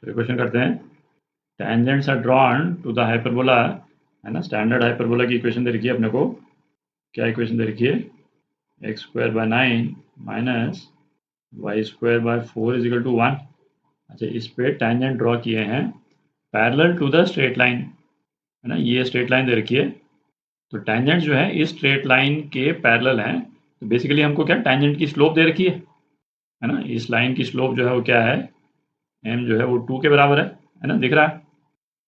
तो क्वेश्चन करते हैं, tangents are drawn to the hyperbola, है ना। स्टैंडर्ड हाइपरबोला की इक्वेशन दे रखी है अपने को। क्या इक्वेशन दे रखी है? X square by 9 minus y square by 4 is equal to 1। अच्छा, इस पे टेंजेंट ड्रॉ किए हैं parallel to the straight line, है ना। ये स्ट्रेट लाइन दे रखी है, तो टेंजेंट जो है इस स्ट्रेट लाइन के पैरेलल हैं। तो बेसिकली हमको क्या टेंजेंट की स्लोप दे रखी है ना। इस लाइन की स्लोप जो है वो क्या है, एम जो है वो 2 के बराबर है ना, दिख रहा है।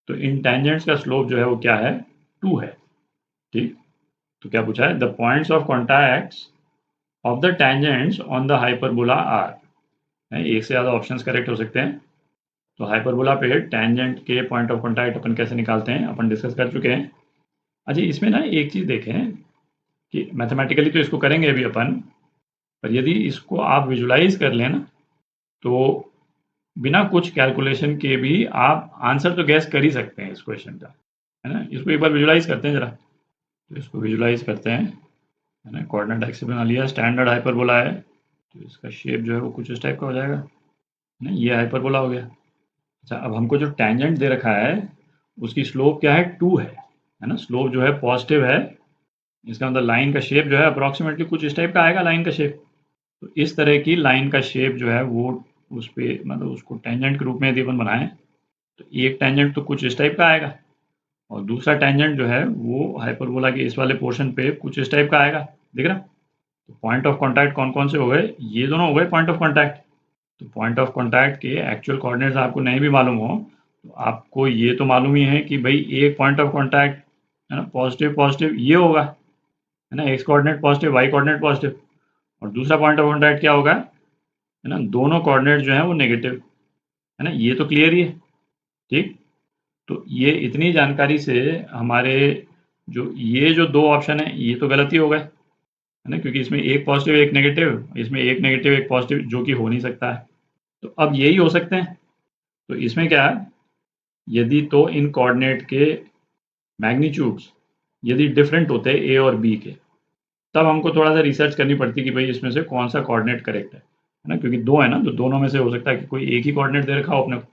तो इन टेंजेंट्स का स्लोप जो है वो क्या है, 2 है। ठीक, तो क्या पूछा है, the points of contacts of the tangents on the hyperbola are. एक से ज़्यादा ऑप्शंस करेक्ट हो सकते हैं। तो हाइपरबोला पे टेंजेंट के पॉइंट ऑफ कॉन्टैक्ट अपन कैसे निकालते हैं, अपन डिस्कस कर चुके हैं। अच्छा, इसमें ना एक चीज़ देखें कि मैथमेटिकली तो इसको करेंगे अभी अपन, पर यदि इसको आप विजुलाइज कर लें ना, तो बिना कुछ कैलकुलेशन के भी आप आंसर तो गैस कर ही सकते हैं इस क्वेश्चन का, है ना। इसको एक बार विजुलाइज करते हैं जरा। तो इसको विजुलाइज करते हैं, है ना। कोऑर्डिनेट एक्सिस बना लिया, स्टैंडर्ड हाइपरबोला है, तो इसका शेप जो है वो कुछ इस टाइप का हो जाएगा, है ना। ये हाइपरबोला हो गया। अच्छा, अब हमको जो टेंजेंट दे रखा है उसकी स्लोप क्या है, 2 है ना। स्लोप जो है पॉजिटिव है, इसका मतलब लाइन का शेप जो है अप्रॉक्सीमेटली कुछ इस टाइप का आएगा लाइन का शेप। तो इस तरह की लाइन का शेप जो है वो उस पे मतलब उसको टेंजेंट के रूप में यदि अपन बनाएं, तो एक टेंजेंट तो कुछ इस टाइप का आएगा, और दूसरा टेंजेंट जो है वो हाइपरबोला के इस वाले पोर्शन पे कुछ इस टाइप का आएगा, दिख रहा। तो पॉइंट ऑफ कांटेक्ट कौन कौन से हो गए, ये दोनों हो गए पॉइंट ऑफ कांटेक्ट। तो पॉइंट ऑफ कांटेक्ट के एक्चुअल कोऑर्डिनेट्स आपको नहीं भी मालूम हो, तो आपको ये तो मालूम ही है कि भाई एक पॉइंट ऑफ कांटेक्ट, है ना, पॉजिटिव पॉजिटिव ये होगा, है ना। X coordinate positive, y coordinate positive, और दूसरा पॉइंट ऑफ कांटेक्ट क्या होगा, है ना, दोनों कोऑर्डिनेट जो है वो नेगेटिव, है ना। ये तो क्लियर ही है। ठीक, तो ये इतनी जानकारी से हमारे जो दो ऑप्शन है ये तो गलत ही हो गए, है ना, क्योंकि इसमें एक पॉजिटिव एक नेगेटिव, इसमें एक नेगेटिव एक पॉजिटिव, जो कि हो नहीं सकता है। तो अब यही हो सकते हैं। तो इसमें क्या है, यदि तो इन कोऑर्डिनेट के मैग्नीट्यूड्स यदि डिफरेंट होते हैं ए और बी के, तब हमको थोड़ा सा रिसर्च करनी पड़ती कि भाई इसमें से कौन सा कोऑर्डिनेट करेक्ट है ना, क्योंकि दो है ना, तो दोनों में से हो सकता है कि कोई एक ही कोऑर्डिनेट दे रखा हो अपने को,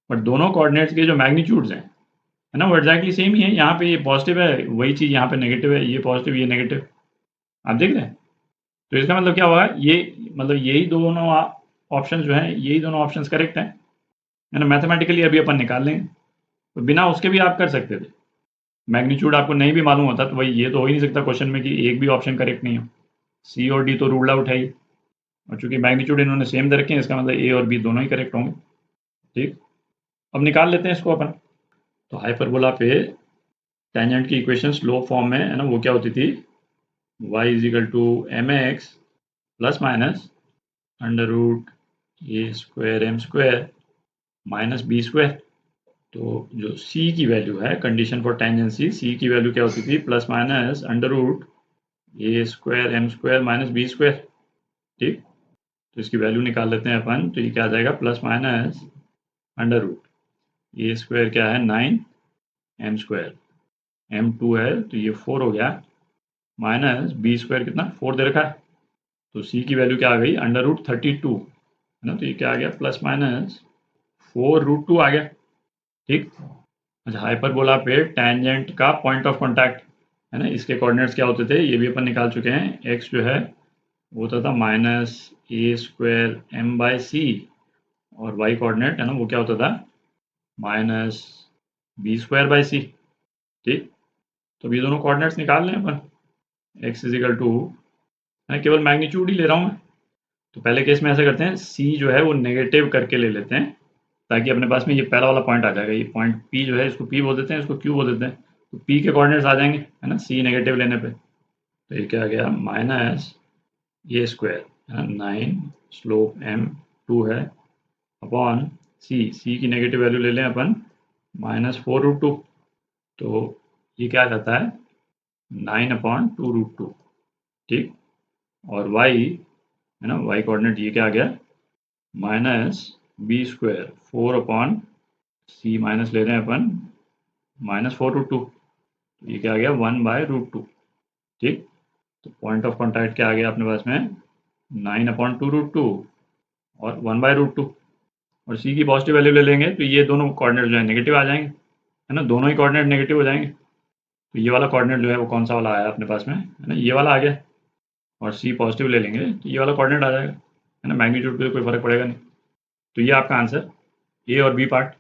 बट दोनों कोऑर्डिनेट्स के जो मैग्नीट्यूड्स हैं, है ना, वो एक्जैक्टली सेम ही है। यहाँ पे ये पॉजिटिव है, वही चीज़ यहाँ पे नेगेटिव है, ये पॉजिटिव ये नेगेटिव, आप देख रहे हैं। तो इसका मतलब क्या होगा, ये मतलब यही दोनों ऑप्शन जो हैं, यही दोनों ऑप्शंस करेक्ट हैं, है ना। मैथमेटिकली अभी अपन निकाल लेंगे, तो बिना उसके भी आप कर सकते थे। मैग्नीट्यूड आपको नहीं भी मालूम होता तो भाई ये तो हो ही नहीं सकता क्वेश्चन में कि एक भी ऑप्शन करेक्ट नहीं हो। सी और डी तो रूल्ड आउट है ही, और चूंकि मैग्नीट्यूड इन्होंने सेम दे रखे हैं, इसका मतलब ए और बी दोनों ही करेक्ट होंगे। ठीक, अब निकाल लेते हैं इसको अपन। तो हाइपरबोला पे टेंजेंट की इक्वेशन स्लो फॉर्म में, है ना, वो क्या होती थी, y is equal to M X plus minus under root A square M square minus B square. तो जो c की वैल्यू है, कंडीशन फॉर टेंजेंसी, c की वैल्यू क्या होती थी, plus minus under root A square M square minus B square. ठीक, तो इसकी वैल्यू निकाल लेते हैं अपन, तो ये क्या आ जाएगा, plus minus under root A square क्या है 9 एम स्क्वायर, एम 2 है तो ये 4 हो गया, माइनस बी स्क्वायर कितना 4 दे रखा है। तो सी की वैल्यू क्या आ गई, अंडर रूट 32, है ना। तो ये क्या आ गया, प्लस माइनस 4√2 आ गया। ठीक, अच्छा, हाइपरबोला पे टेंजेंट का पॉइंट ऑफ कांटेक्ट, है ना, इसके कोऑर्डिनेट्स क्या होते थे ये भी अपन निकाल चुके हैं। एक्स जो है वो होता था minus A square M by C, और वाई कोऑर्डिनेट है ना वो क्या होता था, minus B square by C. ठीक, तो ये दोनों कोऑर्डिनेट्स निकाल लें अपन। एक्स इज इक्वल टू, मैं केवल मैग्नीट्यूड ही ले रहा हूँ मैं। तो पहले केस में ऐसा करते हैं, सी जो है वो नेगेटिव करके ले लेते हैं, ताकि अपने पास में ये पहला वाला पॉइंट आ जाएगा। ये पॉइंट पी जो है इसको पी बोल देते हैं, इसको क्यू बोल देते हैं। तो पी के कोऑर्डिनेट्स आ जाएंगे, है ना, सी नेगेटिव लेने पे। तो ये क्या आ गया, माइनस ए स्क्वायर, है ना, 9 स्लोप एम 2 है अपॉन सी की नेगेटिव वैल्यू ले लें अपन, -4√2। तो ये क्या आ जाता है, 9/2√2। ठीक, और y, है ना, y कोऑर्डिनेट ये क्या आ गया, minus B square 4/c minus ले रहे हैं अपन, -4√2। तो ये क्या आ गया, 1/√2। ठीक, तो पॉइंट ऑफ कॉन्टैक्ट क्या आ गया अपने पास में, 9/2√2 और 1/√2। और सी की पॉजिटिव वैल्यू ले लेंगे तो ये दोनों कोऑर्डिनेट जो है नेगेटिव आ जाएंगे, है ना, दोनों ही कोऑर्डिनेट नेगेटिव हो जाएंगे। तो ये वाला कोऑर्डिनेट जो है वो कौन सा वाला आया अपने पास में, है ना, ये वाला आ गया। और सी पॉजिटिव ले लेंगे तो ये वाला कोऑर्डिनेट आ जाएगा, है ना, मैग्नीट्यूड पे कोई फर्क पड़ेगा नहीं। तो ये आपका आंसर ए और बी पार्ट